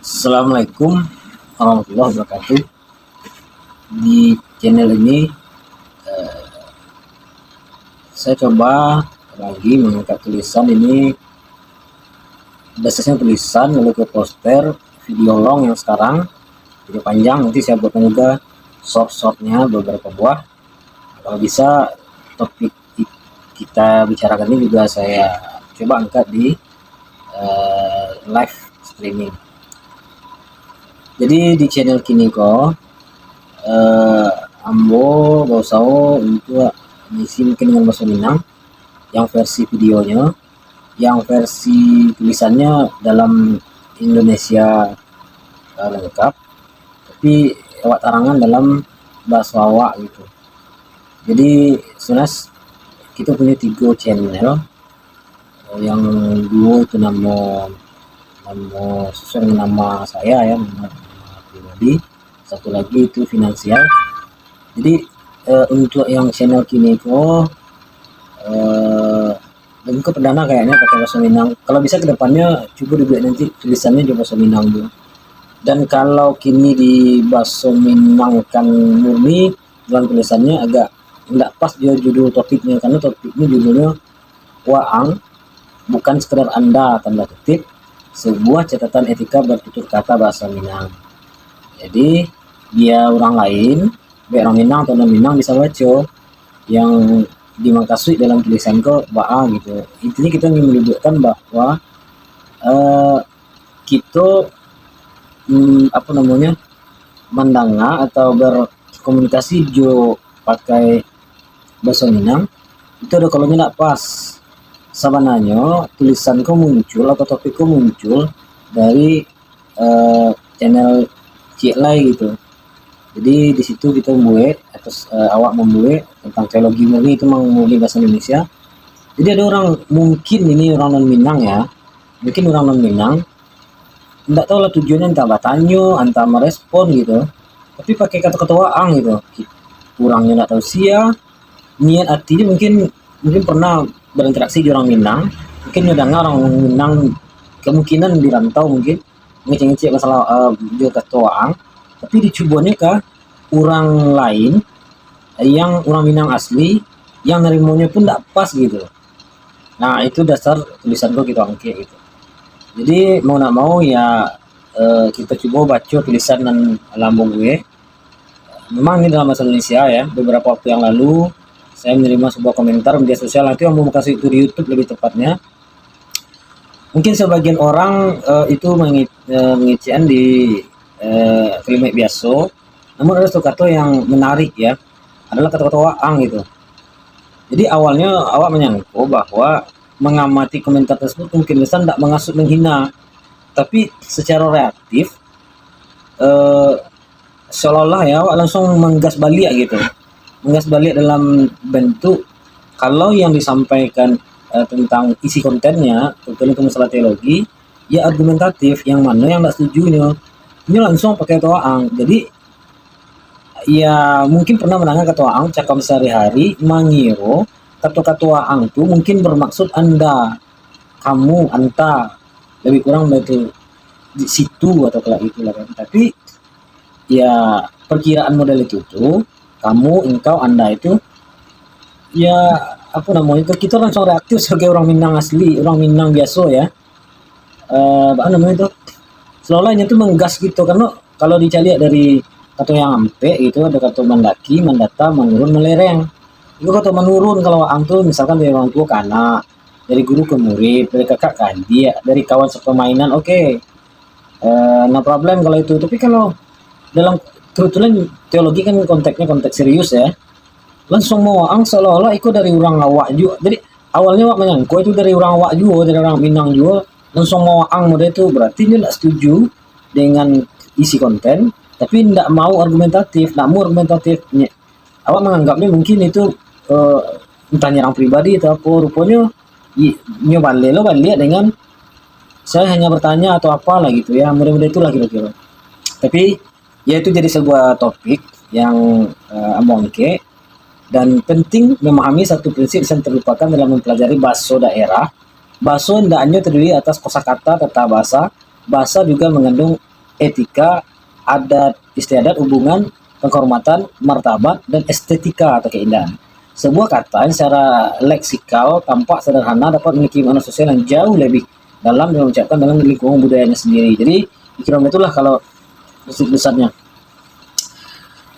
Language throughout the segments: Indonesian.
Assalamualaikum warahmatullahi wabarakatuh. Di channel ini saya coba lagi mengangkat tulisan ini, dasarnya tulisan lalu ke poster video long yang sekarang video panjang. Nanti saya buatkan juga short-shortnya beberapa buah. Kalau bisa topik kita bicarakan ini juga saya coba angkat di live streaming. Jadi di channel kini kok ambo bausao untuk mengisi mungkin dengan bahasa Minang yang versi videonya, yang versi tulisannya dalam Indonesia lengkap, tapi awak tarangan dalam bahasa awak gitu. Jadi sebenarnya kita punya 3 channel, yang 2 itu nama sesuai dengan nama saya ya, nama pribadi. Satu lagi itu finansial. Jadi untuk yang channel kini kok dan ke perdana kayaknya pakai bahasa Minang. Kalau bisa kedepannya coba dibuat nanti tulisannya juga bahasa Minang dulu. Dan kalau kini di bahasa Minang kan murni, dalam tulisannya agak tidak pas dia judul topiknya, karena topiknya judulnya Waang, bukan sekedar Anda, tanda kutip, sebuah catatan etika bertutur kata bahasa Minang. Jadi dia orang lain, baik orang Minang atau non Minang bisa baca yang dimaksud dalam tulisan ke Baa gitu. Intinya kita ingin menunjukkan bahwa kita mendengar atau berkomunikasi jo pakai bahasa Minang itu ada kalau tidak pas. Sebenarnya tulisanku muncul atau topikku muncul dari channel Cilai gitu. Jadi di situ kita membuat atau awak membuat tentang teologi murni, itu murni bahasa Indonesia. Jadi ada orang, mungkin ini orang non Minang ya, mungkin orang non Minang tidak tahu lah tujuannya, entah bertanya, entah merespon gitu, tapi pakai kata-kata waang gitu. Kurangnya tidak tahu sia niat artinya, mungkin pernah berinteraksi di orang Minang, mungkin udah orang Minang kemungkinan di rantau, mungkin ngecek masalah juga ketoang, tapi dicubanya ke orang lain yang orang Minang asli, yang nerimanya pun tidak pas gitu. Nah itu dasar tulisan gue gitu angke gitu. Jadi mau nak mau ya kita coba baca tulisan dan lambung gue. Memang ini dalam bahasa Indonesia ya. Beberapa waktu yang lalu saya menerima sebuah komentar media sosial, nanti yang mau kasih itu di YouTube lebih tepatnya. Mungkin sebagian orang itu mengician di kalimat biasa, namun ada satu kata yang menarik ya, adalah kata-kata waang gitu. Jadi awalnya awak menyangka bahwa mengamati komentar tersebut mungkin bisa tidak mengasut menghina, tapi secara reaktif seolah-olah ya awak langsung menggas balik gitu, menggas balik dalam bentuk kalau yang disampaikan tentang isi kontennya, tentunya ke masalah teologi, ya argumentatif, yang mana yang tidak setuju ini langsung pakai toaang. Jadi ya mungkin pernah mendengar kata waang cakap sehari-hari, mangiro kata-kata waang itu mungkin bermaksud Anda, kamu, anta, lebih kurang begitu di situ atau kayak itulah kan. Tapi ya perkiraan model itu tuh kamu, engkau, Anda itu ya kita langsung reaktif sebagai orang Minang asli, orang Minang biasa ya, itu seolah-olahnya tuh menggas gitu. Karena kalau dicari dari kata yang ampe itu ada kata mendaki, mendata, menurun, melereng. Itu kata menurun kalau ang tuh misalkan dari orang tua ke anak, dari guru ke murid, dari kakak ke adik, dari kawan sepermainan, oke. No problem kalau itu. Tapi kalau dalam kebetulan teologi kan konteksnya konteks serius ya, langsung mau ang seolah-olah itu dari orang awak juga. Jadi awalnya awak menyangka itu dari orang awak juga, dari orang Minang juga, langsung mau ang model itu, berarti dia tidak setuju dengan isi konten, tapi tidak mau argumentatif. Awak menganggapnya mungkin itu entah nyerang pribadi atau apa, rupanya balik dengan saya hanya bertanya atau apalah gitu ya, mudah-mudahan itulah kira-kira. Tapi ya itu jadi sebuah topik yang amongke, dan penting memahami satu prinsip yang terlupakan dalam mempelajari bahasa daerah. Bahasa tidak hanya terdiri atas kosakata, tata bahasa. Bahasa juga mengandung etika, adat istiadat, hubungan, penghormatan, martabat, dan estetika atau keindahan. Sebuah kata yang secara leksikal tampak sederhana dapat memiliki makna sosial yang jauh lebih dalam dan mengucapkan dalam lingkungan budayanya sendiri. Jadi kira itulah kalau besarnya.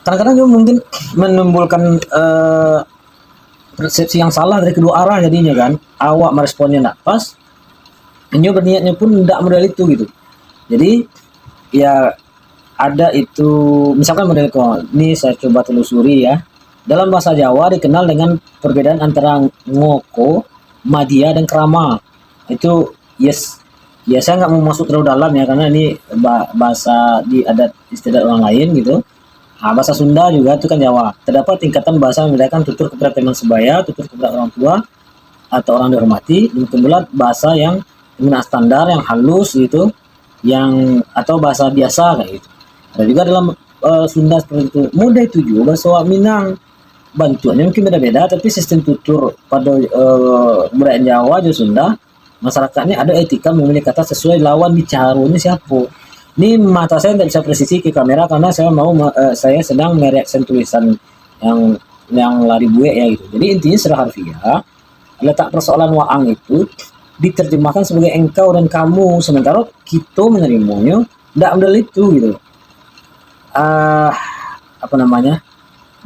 Kadang-kadang juga mungkin menimbulkan persepsi yang salah dari kedua arah jadinya kan. Awak meresponnya tidak pas, Enyo berniatnya pun tidak model itu gitu. Jadi ya ada itu, misalkan model kok ini saya coba telusuri ya. Dalam bahasa Jawa dikenal dengan perbedaan antara ngoko, madia, dan krama. Itu yes. Ya saya nggak mau masuk terlalu dalam ya karena ini bahasa di adat istiadat orang lain gitu. Nah, bahasa Sunda juga itu kan Jawa. Terdapat tingkatan bahasa yang membedakan tutur kepada teman sebaya, tutur kepada orang tua atau orang dihormati, dan kemudian bahasa yang penggunaan standar yang halus gitu, yang atau bahasa biasa kayak gitu. Ada juga dalam Sunda seperti itu. Mudah itu juga bahasa Minang. Bantuannya mungkin beda-beda, tapi sistem tutur pada budaya Jawa juga Sunda, masyarakatnya ada etika memilih kata sesuai lawan bicaranya siapa. Ini mata saya tidak bisa presisi ke kamera karena saya sedang mereaction tulisan yang lari buek ya gitu. Jadi intinya secara harfiah letak persoalan waang itu diterjemahkan sebagai engkau dan kamu, sementara kita menerimanya tidak model itu gitu. Apa namanya,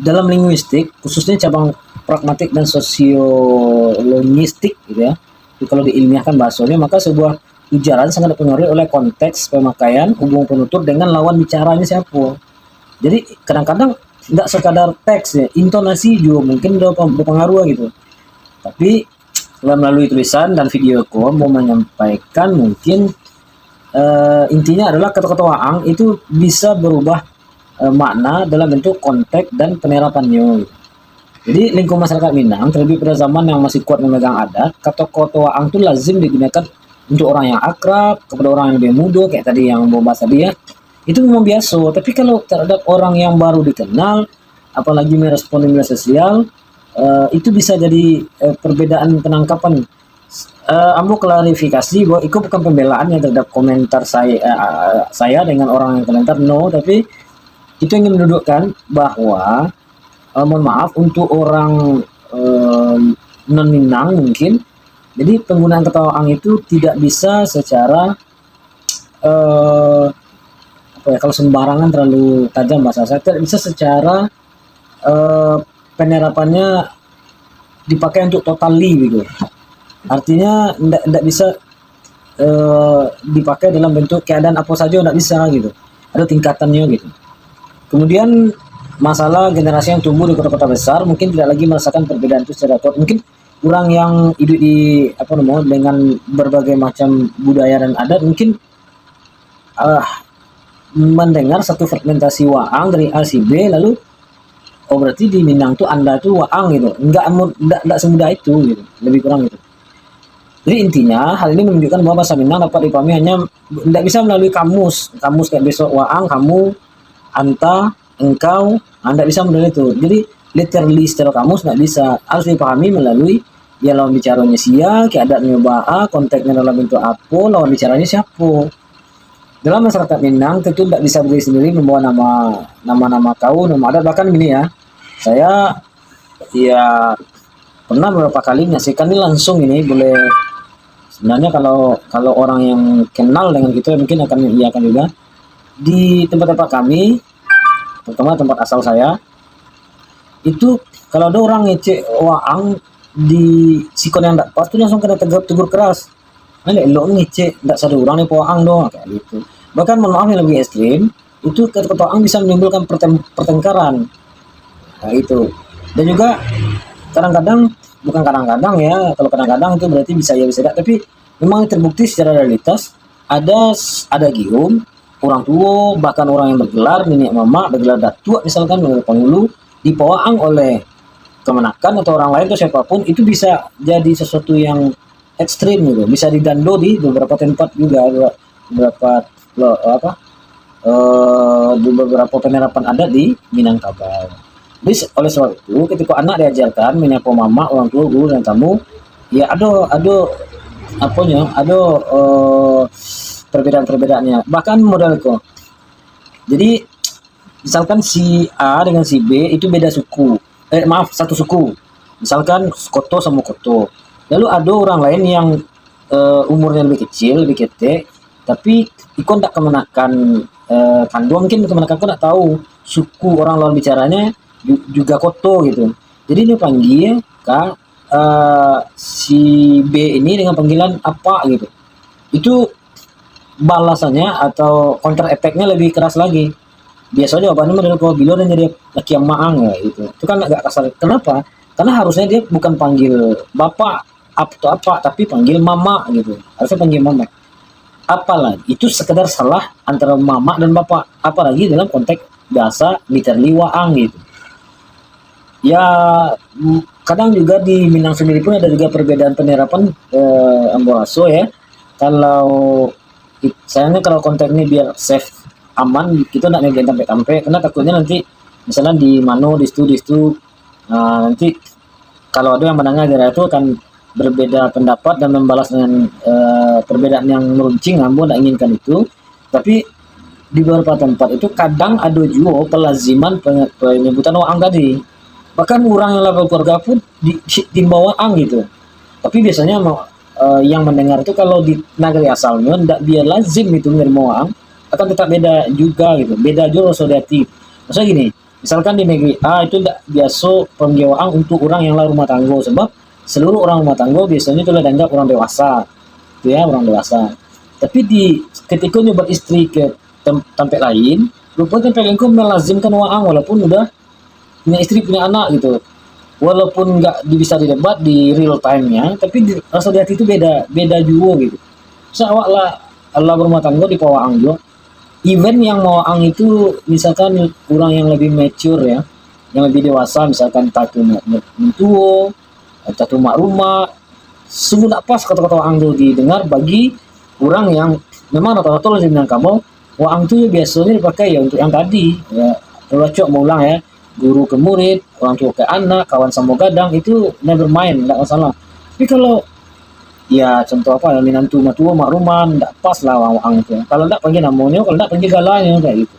dalam linguistik khususnya cabang pragmatik dan sosiologistik gitu ya, itu kalau diilmiahkan bahasanya, maka sebuah ujaran sangat dipengaruhi oleh konteks pemakaian hubungan penutur dengan lawan bicaranya siapa. Jadi kadang-kadang tidak sekadar teks ya, intonasi juga mungkin berpengaruh gitu. Tapi melalui tulisan dan video call mau menyampaikan mungkin intinya adalah kata-kata waang itu bisa berubah makna dalam bentuk konteks dan penerapannya gitu. Jadi lingkungan masyarakat Minang terlebih pada zaman yang masih kuat memegang adat, kata-kata waang itu lazim digunakan untuk orang yang akrab, kepada orang yang lebih muda kayak tadi yang mau bahasa dia, itu memang biasa. Tapi kalau terhadap orang yang baru dikenal, apalagi merespon di media sosial, itu bisa jadi perbedaan penangkapan. Ambo klarifikasi bahwa itu bukan pembelaan yang terhadap komentar saya dengan orang yang komentar, no, tapi itu ingin mendudukkan bahwa mohon maaf untuk orang non Minang mungkin, jadi penggunaan kata waang itu tidak bisa secara apa ya, kalau sembarangan terlalu tajam bahasa saya, tidak bisa secara penerapannya dipakai untuk totally gitu. Artinya tidak bisa dipakai dalam bentuk keadaan apa saja, tidak bisa gitu. Ada tingkatannya gitu. Kemudian masalah generasi yang tumbuh di kota-kota besar mungkin tidak lagi merasakan perbedaan itu secara kuat. Mungkin orang yang hidup di dengan berbagai macam budaya dan adat mungkin mendengar satu fragmentasi waang dari A si B, lalu oh berarti di Minang tuh Anda tuh waang gitu. Enggak semudah itu gitu. Lebih kurang gitu. Jadi intinya hal ini menunjukkan bahwa bahasa Minang dapat dipahami hanya tidak bisa melalui kamus kayak besok waang, kamu, anta, engkau, Anda bisa melalui itu. Jadi literally secara kamus nggak bisa, harus dipahami melalui ya lawan bicaranya sia, keadaannya ba'a, konteksnya dalam bentuk apa, lawan bicaranya siapa. Dalam masyarakat Minang tentu tidak bisa berdiri sendiri membawa nama kau, nama adat. Bahkan gini ya, saya ya pernah beberapa kali menyaksikan ini langsung, ini boleh sebenarnya kalau orang yang kenal dengan kita mungkin akan mengiyakan juga di tempat-tempat kami, terutama tempat asal saya itu, kalau ada orang ngecek waang di sikon yang tidak pas itu langsung kena tegur keras. Nah, lo ngecek tidak satu orang nih waang dong kayak gitu. Bahkan mohon maaf yang lebih ekstrim itu kata-kata waang bisa menimbulkan pertengkaran. Nah itu. Dan juga kadang-kadang, bukan kadang-kadang ya, kalau kadang-kadang itu berarti bisa ya bisa tidak, tapi memang terbukti secara realitas ada gium orang tua, bahkan orang yang bergelar nenek mama, bergelar datuk misalkan, bergelar penghulu, dipawaang oleh kemenakan atau orang lain atau siapapun, itu bisa jadi sesuatu yang ekstrim gitu, bisa didando di beberapa tempat juga, di beberapa penerapan adat di Minangkabau. Jadi oleh sebab itu ketika anak diajarkan menyapa mama, orang tua, guru dan tamu, ya ada perbedaan-perbedaannya. Bahkan model kok Jadi misalkan si A dengan si B itu beda suku. Maaf, satu suku. Misalkan Koto sama Koto. Lalu ada orang lain yang umurnya lebih kecil, lebih kete, tapi ikon tak kemenakan kandung mungkin kemenakan aku tak tahu suku orang lawan bicaranya juga Koto gitu. Jadi dia panggil Kak si B ini dengan panggilan apa gitu. Itu balasannya atau counter attack-nya lebih keras lagi. Biasanya jawabannya model kalau bilo dan jadi laki yang maang ya gitu. Itu kan agak kasar. Kenapa? Karena harusnya dia bukan panggil bapak atau apa, tapi panggil mama gitu. Harusnya panggil mama. Apalagi itu sekedar salah antara mama dan bapak. Apalagi dalam konteks bahasa literally waang gitu. Ya kadang juga di Minang sendiri pun ada juga perbedaan penerapan Amboraso ya. Kalau sayangnya kalau kontennya biar safe aman kita nggak ngerjain sampai karena takutnya nanti misalnya di mano di situ nanti kalau ada yang mendengar daerah itu akan berbeda pendapat dan membalas dengan perbedaan yang meruncing. Ambo tidak inginkan itu, tapi di beberapa tempat itu kadang ada juga pelaziman penyebutan waang tadi, bahkan orang yang level keluarga pun di bawah waang gitu. Tapi biasanya yang mendengar itu kalau di negeri asalnya tidak biar lazim itu menerima waang akan tetap beda juga gitu, beda juga saudati. Maksudnya gini, misalkan di negeri A itu tidak biasa penggewaan untuk orang yang lah rumah tangga, sebab seluruh orang rumah tangga biasanya itu dianggap orang dewasa, itu ya orang dewasa. Tapi ketika nyoba istri ke tempat lain, rupanya tempat lain kok melazimkan waang walaupun udah punya istri punya anak gitu, walaupun nggak bisa didebat di real time-nya, tapi rasa di hati itu beda juga gitu. Awak lah Allah berumah tangga di Pawaang juga. Event yang mau ang itu misalkan orang yang lebih mature ya, yang lebih dewasa, misalkan tatu mentuo, tatu mak rumah, sungguh tak pas kata-kata ang itu didengar bagi orang yang memang rata-rata lebih bilang kamu, waang itu biasanya dipakai ya untuk yang tadi, ya cocok mau ulang ya, guru ke murid, orang tua ke anak, kawan sama gadang itu never mind, tidak masalah. Tapi kalau ya contoh apa minantu matua mak rumah ndak pas lah wang itu kalau ndak panggil namanya, kalau ndak panggil galanya kayak gitu.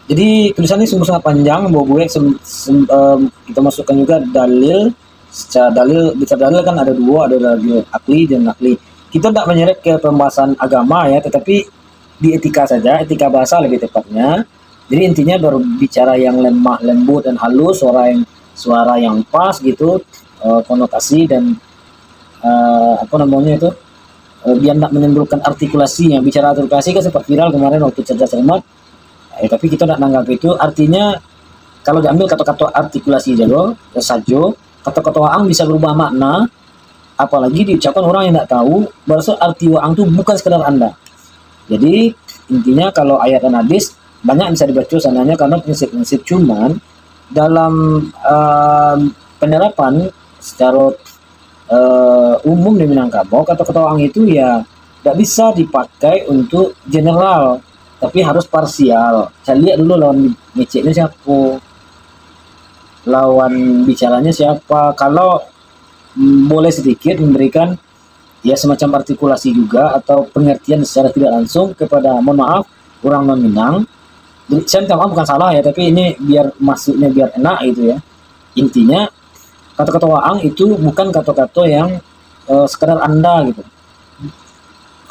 Jadi tulisannya sungguh sangat panjang bahwa gue kita masukkan juga dalil. Secara dalil, bicara dalil kan ada dua, ada dalil akli dan nakli. Kita tidak menyeret ke pembahasan agama ya, tetapi di etika saja, etika bahasa lebih tepatnya. Jadi intinya berbicara yang lemah lembut dan halus, suara yang pas gitu, konotasi dan apa namanya itu biar tidak menimbulkan artikulasinya. Bicara artikulasi kan sempat viral kemarin waktu cerdas cermat, tapi kita tidak menganggap itu. Artinya kalau diambil kata-kata artikulasi saja kata-kata waang bisa berubah makna, apalagi diucapkan orang yang tidak tahu berarti arti waang itu bukan sekedar anda. Jadi intinya kalau ayat dan hadis banyak bisa dibaca sananya karena prinsip-prinsip, cuman dalam penerapan secara umum di Minangkabau kata-kata waang itu ya tidak bisa dipakai untuk general, tapi harus parsial. Saya lihat dulu lawan ngeceknya siapa, lawan bicaranya siapa. Kalau boleh sedikit memberikan ya semacam artikulasi juga atau pengertian secara tidak langsung kepada, mohon maaf, orang non Minang. Jadi saya minta maaf bukan salah ya, tapi ini biar masuknya biar enak gitu ya. Intinya kata-kata waang itu bukan kata-kata yang sekedar anda gitu.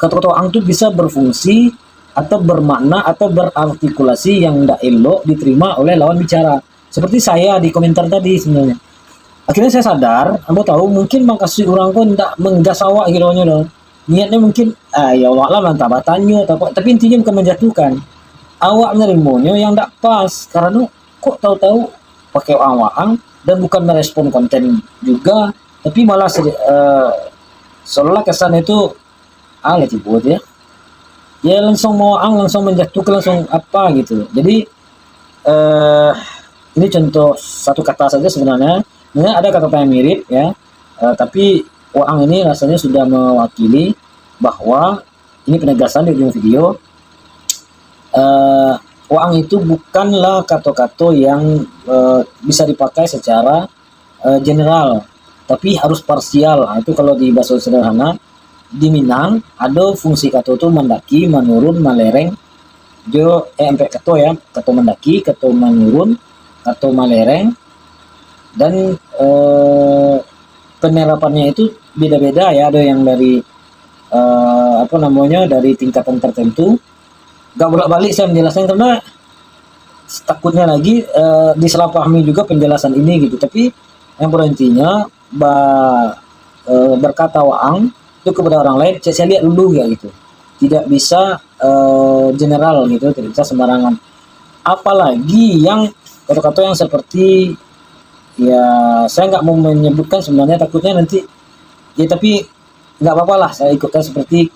Kata-kata waang itu bisa berfungsi atau bermakna atau berartikulasi yang tidak elok diterima oleh lawan bicara. Seperti saya di komentar tadi sebenarnya. Akhirnya saya sadar, Anda tahu mungkin makasih orang pun tidak menggas awak gitu dong. Niatnya mungkin ya awak lah mantap tanya tapi intinya bukan menjatuhkan. Awak menerimanya yang tidak pas karena kok tahu-tahu pakai waang dan bukan merespon konten juga, tapi malah seolah kesan itu letih buat ya. Ya langsung mau langsung menjatuhkan langsung apa gitu. Jadi ini contoh satu kata saja sebenarnya. Sebenarnya ada kata-kata yang mirip ya, tapi waang ini rasanya sudah mewakili bahwa ini penegasan di ujung video. Waang itu bukanlah kata-kata yang bisa dipakai secara general, tapi harus parsial. Nah, itu kalau di bahasa sederhana di Minang ada fungsi kata itu mendaki, menurun, melereng, Jo sampai keto ya, keto mendaki, keto menurun, keto melereng, dan penerapannya itu beda-beda ya. Ada yang dari apa namanya, dari tingkatan tertentu. Gak bolak-balik saya menjelaskan karena takutnya lagi disalahpahami juga penjelasan ini gitu. Tapi yang pada intinya berkata waang itu kepada orang lain, saya lihat dulu ya gitu. Tidak bisa general gitu, tidak bisa sembarangan. Apalagi yang kata-kata yang seperti, ya saya nggak mau menyebutkan sebenarnya, takutnya nanti ya, tapi nggak apa-apa lah saya ikutkan seperti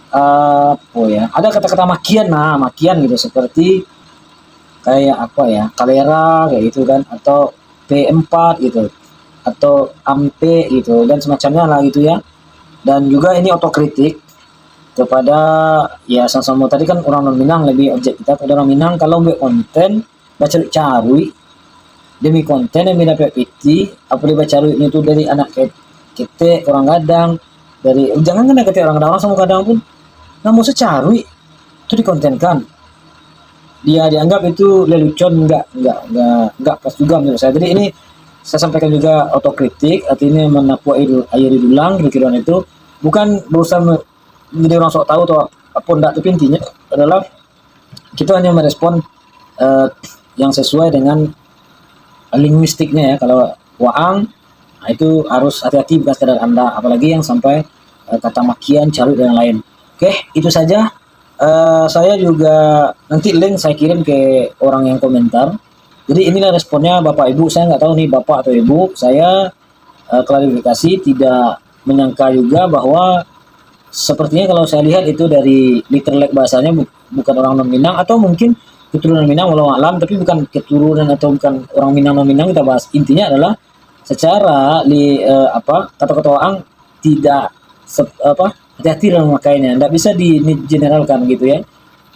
apa ya, ada kata-kata makian, nah makian gitu, seperti kayak apa ya, kalera kayak gitu kan, atau P4 gitu, atau ampe gitu dan semacamnya lah gitu ya. Dan juga ini otokritik kepada, ya sama-sama tadi kan orang non Minang, lebih objek kita pada orang Minang. Kalau buat konten baca carui demi konten yang dapat PT, apa dia baca itu dari anak kete orang gadang, dari jangan kena kete orang gadang, orang sama kadang pun nggak mau secarui itu dikontenkan, dia dianggap itu lelucon, nggak pas juga menurut saya. Jadi ini saya sampaikan juga otokritik, artinya menapu air di dulang kira-kira itu, bukan berusaha menjadi orang sok tahu atau apa enggak, tapi intinya adalah kita hanya merespon yang sesuai dengan linguistiknya ya. Kalau waang, nah itu harus hati-hati, bukan sekadar Anda, apalagi yang sampai kata makian, carut dan lain. Oke, itu saja. Saya juga nanti link saya kirim ke orang yang komentar. Jadi inilah responnya Bapak Ibu. Saya nggak tahu nih Bapak atau Ibu. Saya klarifikasi, tidak menyangka juga bahwa sepertinya kalau saya lihat itu dari literlek bahasanya bukan orang non Minang, atau mungkin keturunan Minang walau alam, tapi bukan keturunan atau bukan orang Minang non Minang kita bahas. Intinya adalah secara kata-kata waang tidak hati-hati dalam memakainya, tidak bisa di-generalkan gitu ya.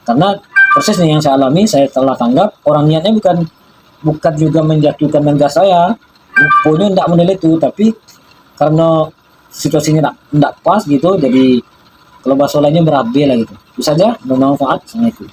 Karena prosesnya yang saya alami, saya telah tanggap, orang niatnya bukan juga menjatuhkan dan gas saya, pokoknya tidak menilai itu, tapi karena situasinya tidak pas gitu, jadi kalau bahasa lainnya berabe lah gitu. Itu saja, bermanfaat. Assalamualaikum.